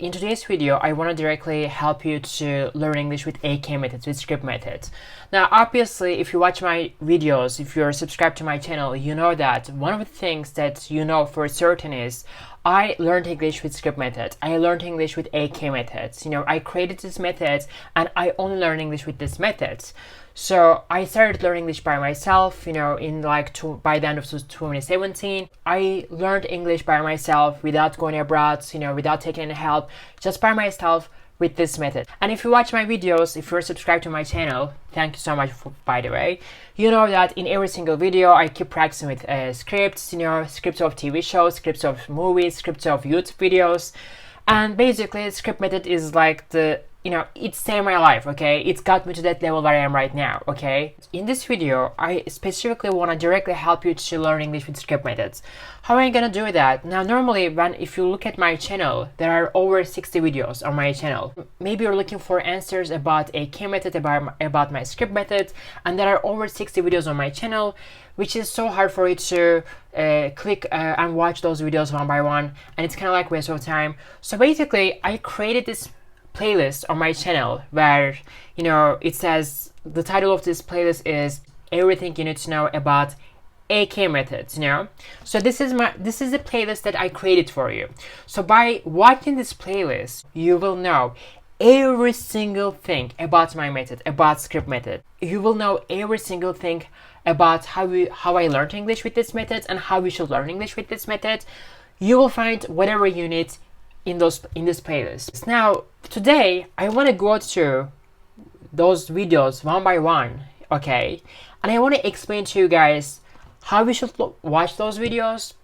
In today's video, I want to directly help you to learn English with AK methods, with script methods. Now, obviously, if you watch my videos, if you're subscribed to my channel, you know that one of the things that you know for certain is I learned English with script methods. I learned English with AK methods. I created these methods and I only learn English with these methods. So I started learning English by myself, by the end of 2017. I learned English by myself without going abroad, without taking any help, just by myself with this method. And if you watch my videos, if you're subscribed to my channel, thank you so much by the way, you know that in every single video I keep practicing with scripts, scripts of TV shows, scripts of movies, scripts of YouTube videos. And basically, script method is like it saved my life, okay? It's got me to that level where I am right now, okay? In this video, I specifically want to directly help you to learn English with script methods. How am I gonna do that? Now, normally, if you look at my channel, there are over 60 videos on my channel. Maybe you're looking for answers about a key method, about my script methods, and there are over 60 videos on my channel, which is so hard for you to click and watch those videos one by one, and it's kind of like waste of time. So basically, I created this playlist on my channel where it says the title of this playlist is everything you need to know about AK methods. So this is the playlist that I created for you. So by watching this playlist, you will know every single thing about my method, about script method. You will know every single thing about how I learned English with this method and how we should learn English with this method. You will find whatever you need in this playlist. Now, today I want to go through those videos one by one, okay? And I want to explain to you guys how we should watch those videos,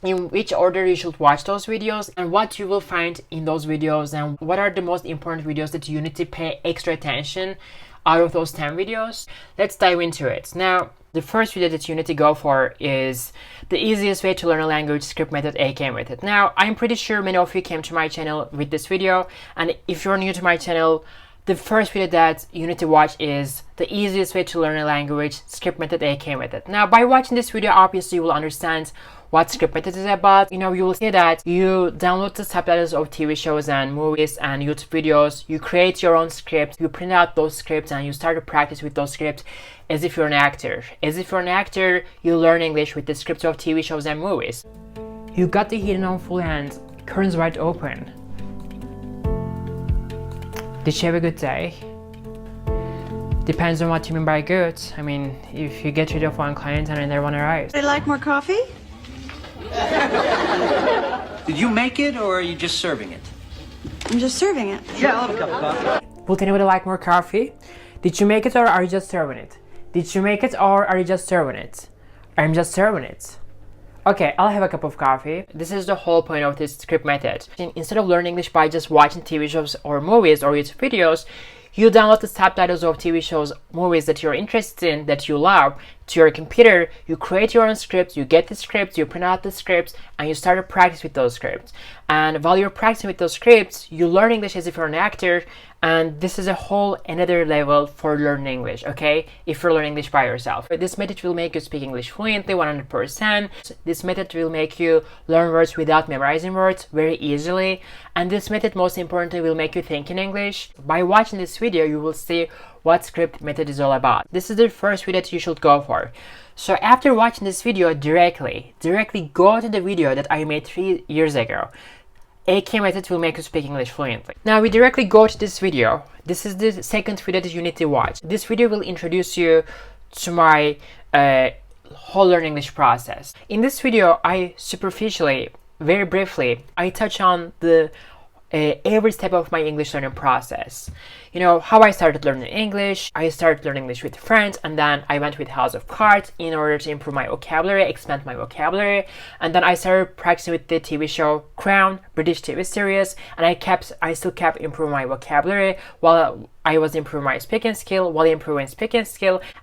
in which order you should watch those videos, and what you will find in those videos, and what are the most important videos that you need to pay extra attention out of those 10 videos. Let's dive into it. Now, the first video that you need to go for is the easiest way to learn a language, script method, AK method. Now, I'm pretty sure many of you came to my channel with this video, and if you're new to my channel, the first video that you need to watch is the easiest way to learn a language, script method, AK method. Now, by watching this video, obviously you will understand what script method is about. You will see that you download the subtitles of TV shows and movies and YouTube videos. You create your own script, you print out those scripts, and you start to practice with those scripts as if you're an actor. As if you're an actor, you learn English with the scripts of TV shows and movies. You got the heating on full and curtains wide open. Did you have a good day? Depends on what you mean by good. I mean, if you get rid of one client and another one arrives. Would you like more coffee? Did you make it, or are you just serving it? I'm just serving it. Yeah, I'll have a cup of coffee. Would anybody like more coffee? Did you make it, or are you just serving it? Did you make it, or are you just serving it? I'm just serving it. Okay, I'll have a cup of coffee. This is the whole point of this script method. Instead of learning English by just watching TV shows or movies or YouTube videos, you download the subtitles of TV shows, movies that you're interested in, that you love, to your computer. You create your own scripts, you get the scripts, you print out the scripts, and you start to practice with those scripts. And while you're practicing with those scripts, you learn English as if you're an actor, and this is a whole another level for learning English, okay? If you're learning English by yourself. This method will make you speak English fluently, 100%. This method will make you learn words without memorizing words very easily. And this method, most importantly, will make you think in English. By watching this video, you will see what script method is all about. This is the first video that you should go for. So after watching this video, directly go to the video that I made 3 years ago. AK method will make you speak English fluently. Now we directly go to this video. This is the second video that you need to watch. This video will introduce you to my whole learning English process. In this video, I superficially, very briefly, I touch on the every step of my English learning process. How I started learning English. I started learning English with friends, and then I went with House of Cards in order to improve my vocabulary, expand my vocabulary, and then I started practicing with the TV show Crown, British TV series, and I still kept improving my vocabulary while I was improving my speaking skill,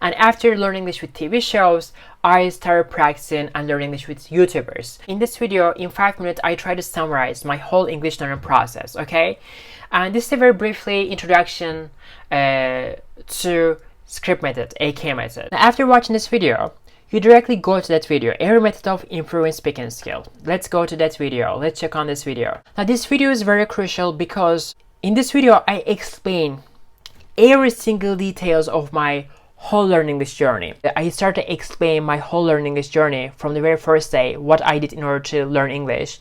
and after learning English with TV shows, I started practicing and learning English with YouTubers. In this video, in 5 minutes, I try to summarize my whole English learning process, okay? And this is a very briefly introduction to script method, AK method. After watching this video, you directly go to that video, every method of improving speaking skill. Let's go to that video. Let's check on this video. Now this video is very crucial because in this video I explain every single details of my whole learning English journey. I start to explain my whole learning English journey from the very first day, what I did in order to learn English,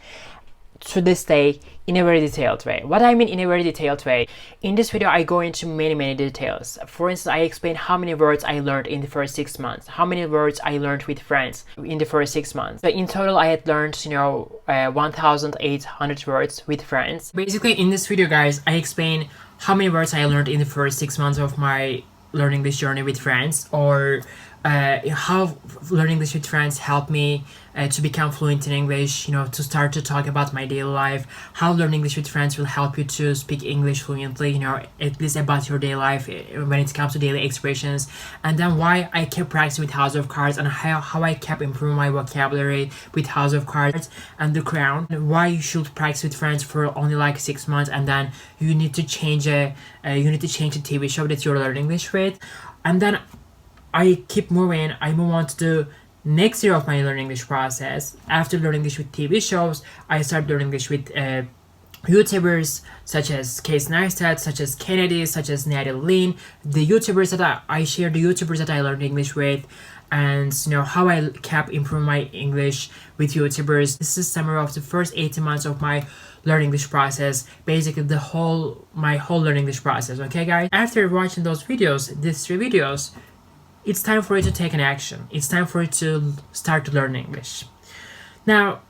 to this day in a very detailed way. What I mean in a very detailed way, in this video I go into many details. For instance, I explain how many words I learned in the first 6 months, how many words I learned with friends in the first 6 months. So in total I had learned 1,800 words with friends. Basically in this video, guys, I explain how many words I learned in the first 6 months of my learning this journey with friends, or how learning English with friends helped me to become fluent in English, to start to talk about my daily life, how learning English with friends will help you to speak English fluently, at least about your daily life when it comes to daily expressions, and then why I kept practicing with House of Cards, and how I kept improving my vocabulary with House of Cards and The Crown, why you should practice with friends for only like 6 months, and then you need to change the TV show that you're learning English with, and then I keep moving. I move on to the next year of my learning English process. After learning English with TV shows, I started learning English with YouTubers such as Case Neistat, such as Kennedy, such as Natalie Lynn, the YouTubers that I share, the YouTubers that I learned English with, and how I kept improving my English with YouTubers. This is summary of the first 18 months of my learning English process, basically my whole learning English process. Okay, guys, after watching those videos, these 3 videos, it's time for you to take an action. It's time for you to start to learn English. Now,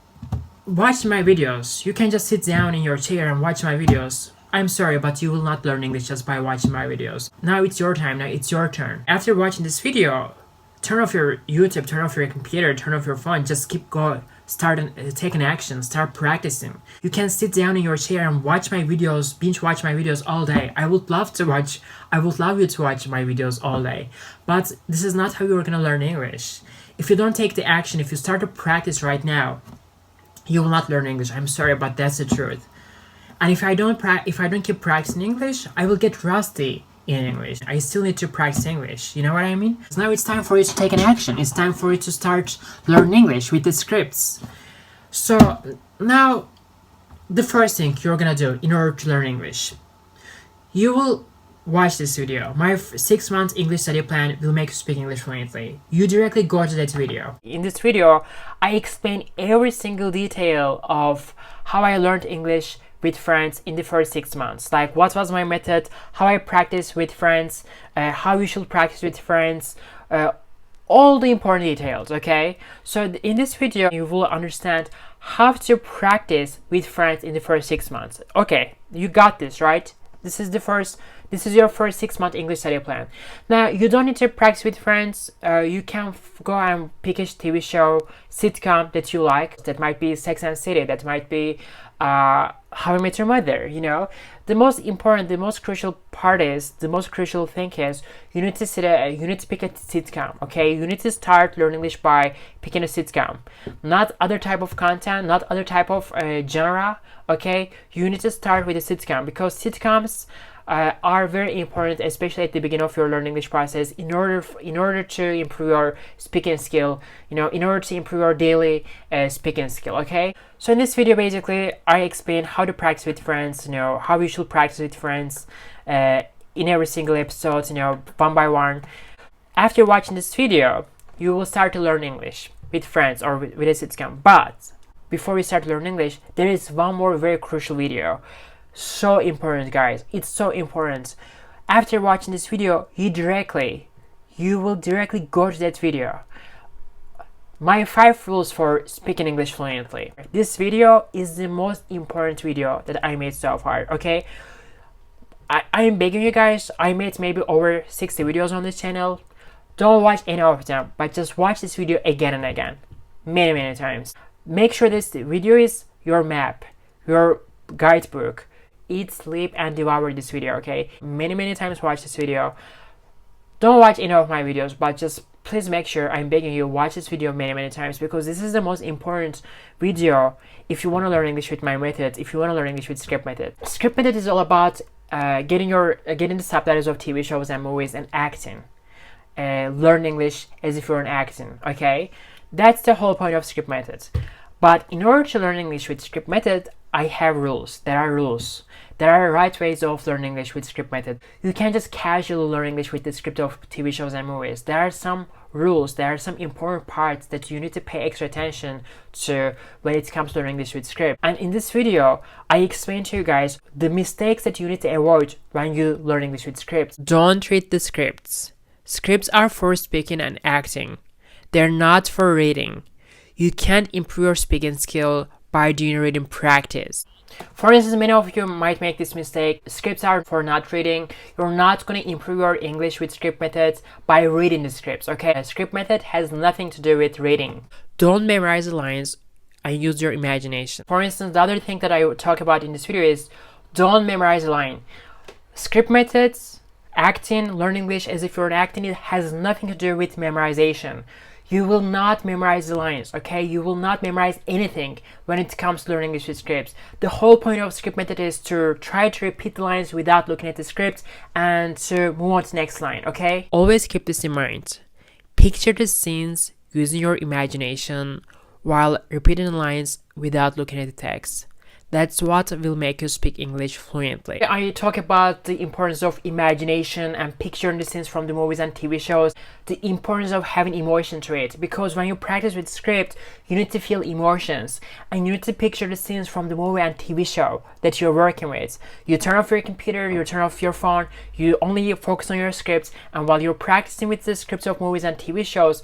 watching my videos, you can just sit down in your chair and watch my videos. I'm sorry, but you will not learn English just by watching my videos. Now it's your time, now it's your turn. After watching this video, turn off your YouTube, turn off your computer, turn off your phone, just keep going. Start and take an action, start practicing. You can sit down in your chair and watch my videos, binge watch my videos all day. I would love you to watch my videos all day. But this is not how you're gonna learn English. If you don't take the action, if you start to practice right now, you will not learn English. I'm sorry, but that's the truth. And if I don't keep practicing English, I will get rusty in English. I still need to practice English. You know what I mean? So now it's time for you to take an action. It's time for you to start learning English with the scripts. So now, the first thing you're gonna do in order to learn English, you will watch this video. My 6 months English study plan will make you speak English fluently. You directly go to that video. In this video, I explain every single detail of how I learned English with friends in the first 6 months, like what was my method, how I practice with friends, how you should practice with friends, all the important details. Okay, so in this video you will understand how to practice with friends in the first 6 months. Okay, you got this, right? This is your first 6 month English study plan. Now you don't need to practice with friends. You can go and pick a TV show, sitcom that you like. That might be Sex and the City, that might be How I Met Your Mother. The most important, the most crucial thing is you need to pick a sitcom. Okay, you need to start learning English by picking a sitcom, not other type of content, not other type of genre. Okay, you need to start with a sitcom, because sitcoms are very important, especially at the beginning of your learning English process, in order to improve your speaking skill, in order to improve your daily speaking skill. Okay, so in this video, basically I explain how to practice with friends, how you should practice with friends in every single episode, one by one. After watching this video, you will start to learn English with friends or with a sitcom. But before we start to learn English, there is one more very crucial video. So important, guys, it's so important. After watching this video, you will directly go to that video. My 5 rules for speaking English fluently. This video is the most important video that I made so far. Okay, I'm begging you guys, I made maybe over 60 videos on this channel. Don't watch any of them, but just watch this video again and again, many times. Make sure this video is your map, your guidebook. Eat, sleep, and devour this video. Okay, many times watch this video. Don't watch any of my videos, but just please make sure, I'm begging you, watch this video many times, because this is the most important video if you want to learn English with my method, if you want to learn English with script method. Script method is all about getting the subtitles of TV shows and movies and acting. learn English as if you're an acting, okay? That's the whole point of script method. But in order to learn English with script method, I have rules. There are rules. There are right ways of learning English with script method. You can't just casually learn English with the script of TV shows and movies. There are some rules. There are some important parts that you need to pay extra attention to when it comes to learning English with script. And in this video, I explain to you guys the mistakes that you need to avoid when you learn English with scripts. Don't read the scripts. Scripts are for speaking and acting. They're not for reading. You can't improve your speaking skill by doing reading practice. For instance, many of you might make this mistake. Scripts are for not reading. You're not going to improve your English with script methods by reading the scripts, okay? A script method has nothing to do with reading. Don't memorize the lines and use your imagination. For instance, the other thing that I would talk about in this video is don't memorize a line. Script methods, acting, learn English as if you're acting, it has nothing to do with memorization. You will not memorize the lines, okay? You will not memorize anything when it comes to learning English with scripts. The whole point of script method is to try to repeat the lines without looking at the script and to move on to the next line, okay? Always keep this in mind. Picture the scenes using your imagination while repeating the lines without looking at the text. That's what will make you speak English fluently. I talk about the importance of imagination and picturing the scenes from the movies and TV shows, the importance of having emotion to it, because when you practice with script, you need to feel emotions and you need to picture the scenes from the movie and TV show that you're working with. You turn off your computer, you turn off your phone, you only focus on your scripts, and while you're practicing with the scripts of movies and TV shows,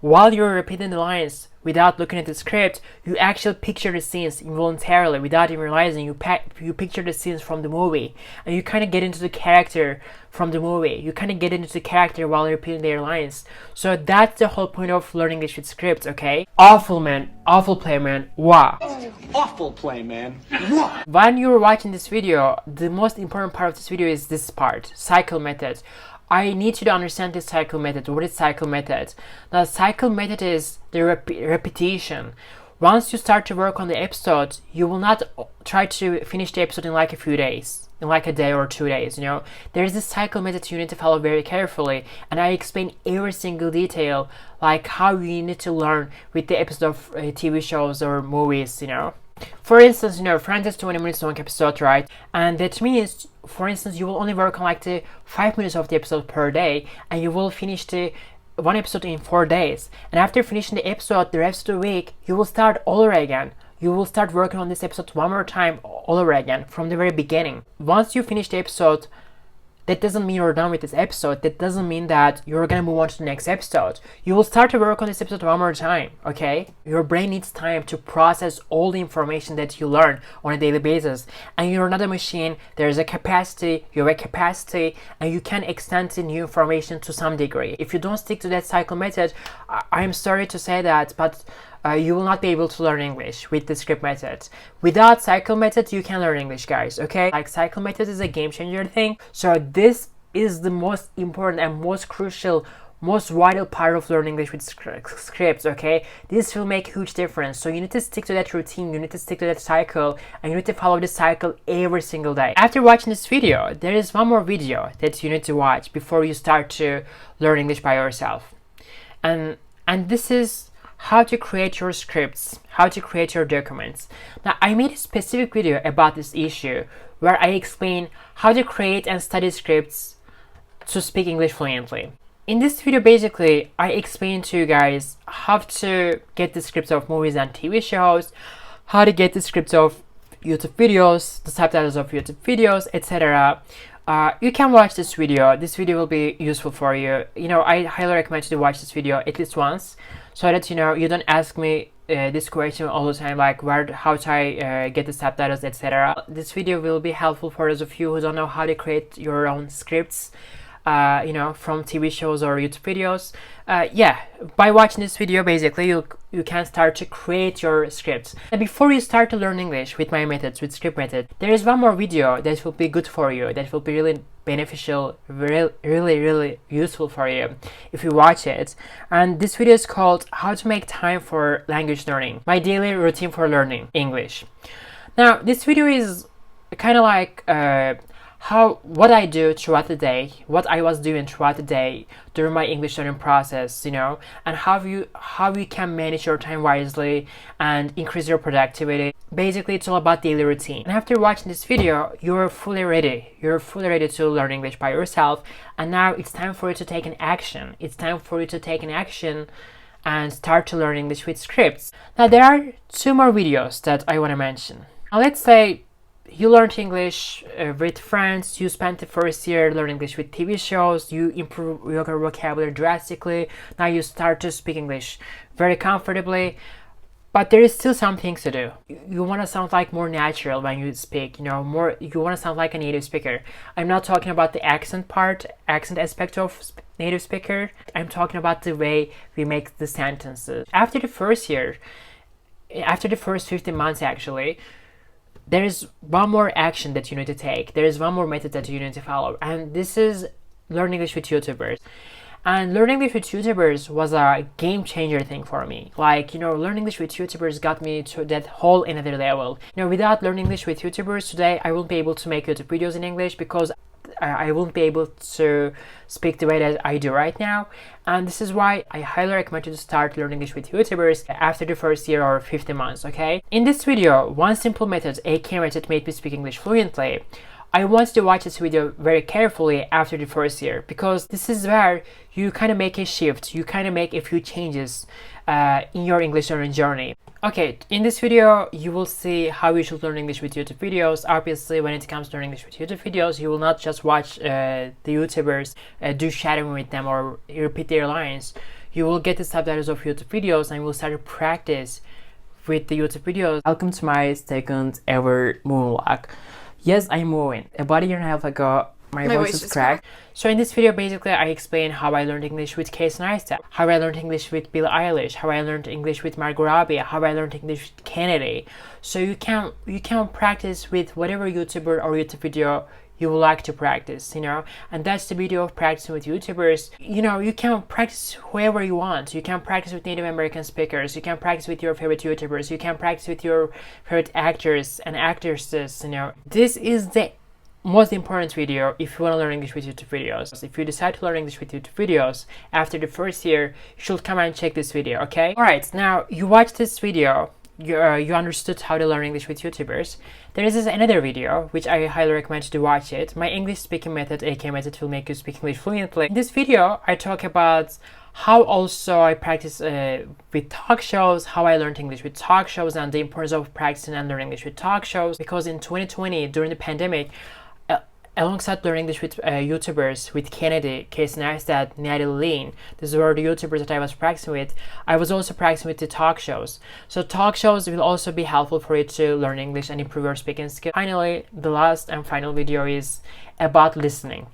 while you're repeating the lines without looking at the script, you actually picture the scenes involuntarily without even realizing. You picture the scenes from the movie and you kind of get into the character from the movie. You kind of get into the character while repeating their lines. So that's the whole point of learning English with scripts, okay? Awful man, awful play man, wah. Awful play, man. Wah! When you're watching this video, the most important part of this video is this part, cycle method. I need you to understand this cycle method. What is cycle method? The cycle method is the repetition. Once you start to work on the episode, you will not try to finish the episode in like a few days, in like a day or 2 days, you know. There is this cycle method you need to follow very carefully, and I explain every single detail, like how you need to learn with the episode of TV shows or movies, you know. For instance, you know, Friends is 20 minutes long episode, right? And that means, for instance, you will only work on like the 5 minutes of the episode per day, and you will finish the one episode in 4 days. And after finishing the episode, the rest of the week, you will start all over again. You will start working on this episode one more time all over again from the very beginning. Once you finish the episode, that doesn't mean you're done with this episode. That doesn't mean that you're gonna move on to the next episode. You will start to work on this episode one more time, okay? Your brain needs time to process all the information that you learn on a daily basis. And you're not a machine. There's a capacity, you have a capacity, and you can extend the new information to some degree. If you don't stick to that cycle method, I'm sorry to say that, but you will not be able to learn English with the script method. Without cycle method, you can learn English, guys, okay? Like, cycle method is a game changer thing. So this is the most important and most crucial, most vital part of learning English with scripts, okay? This will make a huge difference. So you need to stick to that routine, you need to stick to that cycle, and you need to follow this cycle every single day. After watching this video, there is one more video that you need to watch before you start to learn English by yourself. And this is how to create your scripts, how to create your documents. Now, I made a specific video about this issue where I explain how to create and study scripts to speak English fluently. In this video, basically, I explain to you guys how to get the scripts of movies and TV shows, how to get the scripts of YouTube videos, the subtitles of YouTube videos, etc. You can watch this video. This video will be useful for you. You know, I highly recommend you to watch this video at least once, so that, you know, you don't ask me this question all the time, like how do I get the subtitles, etc. This video will be helpful for those of you who don't know how to create your own scripts, you know, from TV shows or YouTube videos. Yeah, by watching this video, basically, you can start to create your scripts. And before you start to learn English with my methods, with script method, there is one more video that will be good for you, that will be really beneficial, really useful for you if you watch it. And this video is called How to Make Time for Language Learning, my daily routine for learning English. Now, this video is kind of like what I do throughout the day, what I was doing throughout the day during my English learning process, you know, and how you can manage your time wisely and increase your productivity. Basically, it's all about daily routine. And after watching this video, you're fully ready. You're fully ready to learn English by yourself. And now it's time for you to take an action. It's time for you to take an action and start to learn English with scripts. Now, there are 2 more videos that I want to mention. Now, let's say you learned English with friends, you spent the first year learning English with TV shows, you improve your vocabulary drastically, now you start to speak English very comfortably, but there is still some things to do. You want to sound like more natural when you speak, you know, you want to sound like a native speaker. I'm not talking about the accent aspect of native speaker. I'm talking about the way we make the sentences. After the first 15 months actually, there is one more action that you need to take. There is one more method that you need to follow. And this is learn English with YouTubers. And learning English with YouTubers was a game changer thing for me. Like, you know, learning English with YouTubers got me to that whole another level. You know, without learning English with YouTubers today, I won't be able to make YouTube videos in English because I won't be able to speak the way that I do right now. And this is why I highly recommend you to start learning English with YouTubers after the first year or 15 months, okay? In this video, one simple method, aka method, made me speak English fluently. I want you to watch this video very carefully after the first year, because this is where you kind of make a shift, you kind of make a few changes in your English learning journey. Okay, in this video, you will see how you should learn English with YouTube videos. Obviously, when it comes to learning English with YouTube videos, you will not just watch the YouTubers do shadowing with them or repeat their lines. You will get the subtitles of YouTube videos and you will start to practice with the YouTube videos. Welcome to my second ever moonwalk. Yes, I'm moving. About a year and a half ago, my voice is cracked. So in this video, basically, I explain how I learned English with Casey Neistat, how I learned English with Billie Eilish, how I learned English with Margot Robbie, how I learned English with Kennedy. So you can practice with whatever YouTuber or YouTube video you would like to practice, you know, and that's the beauty of practicing with YouTubers. You know, you can practice whoever you want. You can practice with Native American speakers, you can practice with your favorite YouTubers, you can practice with your favorite actors and actresses, you know. This is the most important video if you want to learn English with YouTube videos. If you decide to learn English with YouTube videos after the first year, you should come and check this video, okay? Alright, now you watch this video, you understood how to learn English with YouTubers. There is another video which I highly recommend you to watch it. My English speaking method, aka method, will make you speak English fluently. In this video, I talk about how also I practice with talk shows, how I learned English with talk shows, and the importance of practicing and learning English with talk shows. Because in 2020, during the pandemic, alongside learning English with YouTubers, with Kennedy, Casey Neistat, Natalie Lean, these were the YouTubers that I was practicing with, I was also practicing with the talk shows. So talk shows will also be helpful for you to learn English and improve your speaking skills. Finally, the last and final video is about listening.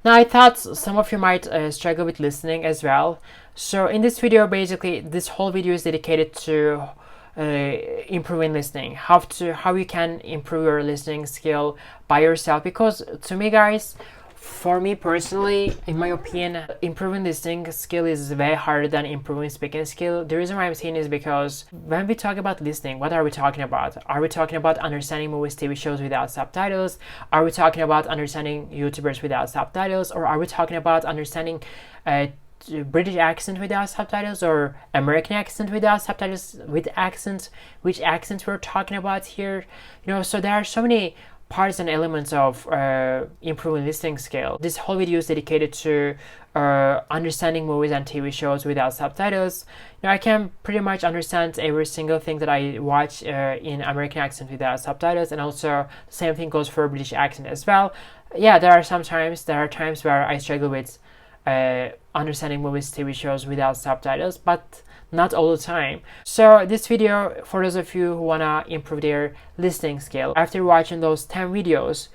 Now, I thought some of you might struggle with listening as well. So in this video, basically, this whole video is dedicated to improving listening, how you can improve your listening skill by yourself. Because to me, guys, for me personally, in my opinion, improving listening skill is way harder than improving speaking skill. The reason why I'm saying is because when we talk about listening, what are we talking about? Are we talking about understanding movies, TV shows without subtitles? Are we talking about understanding YouTubers without subtitles? Or are we talking about understanding British accent without subtitles or American accent without subtitles with accents? Which accents we're talking about here? You know, so there are so many parts and elements of improving listening skill. This whole video is dedicated to understanding movies and TV shows without subtitles. You know, I can pretty much understand every single thing that I watch in American accent without subtitles, and also the same thing goes for British accent as well. Yeah, there are times where I struggle with understanding movies, TV shows without subtitles, but not all the time. So this video, for those of you who wanna improve their listening skill, after watching those 10 videos,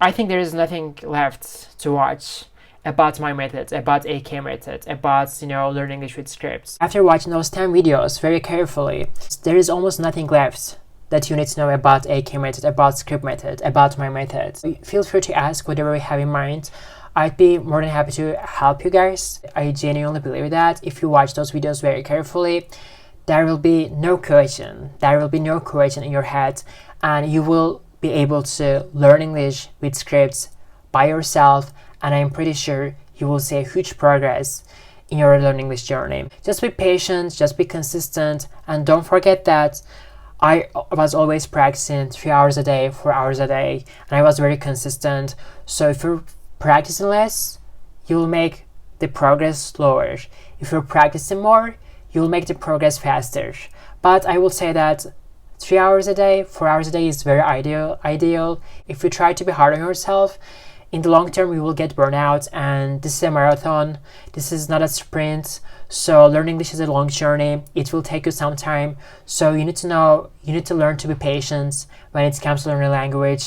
I think there is nothing left to watch about my methods, about AK method, about, you know, learning English with scripts. After watching those 10 videos very carefully, there is almost nothing left that you need to know about AK method, about script method, about my methods. Feel free to ask whatever you have in mind. I'd be more than happy to help you guys. I genuinely believe that if you watch those videos very carefully, there will be no question. There will be no question in your head, and you will be able to learn English with scripts by yourself, and I'm pretty sure you will see a huge progress in your learning English journey. Just be patient, just be consistent, and don't forget that I was always practicing 3 hours a day, 4 hours a day, and I was very consistent. So if you're practicing less, you'll make the progress slower. If you're practicing more, you'll make the progress faster. But I will say that 3 hours a day, 4 hours a day is very ideal. If you try to be hard on yourself, in the long term, you will get burnout, and this is a marathon. This is not a sprint. So learning English is a long journey. It will take you some time. So you need to learn to be patient when it comes to learning a language.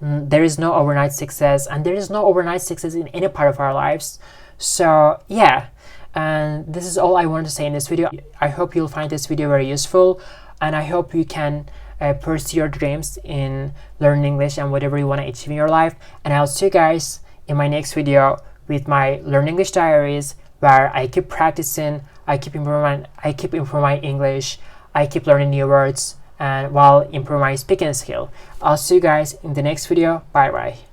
There is no overnight success, and there is no overnight success in any part of our lives. So yeah, and this is all I want to say in this video. I hope you'll find this video very useful, and I hope you can pursue your dreams in learning English and whatever you want to achieve in your life. And I'll see you guys in my next video with my Learn English diaries, where I keep practicing, I keep improving my English, I keep learning new words, and while improving my speaking skill. I'll see you guys in the next video. Bye bye.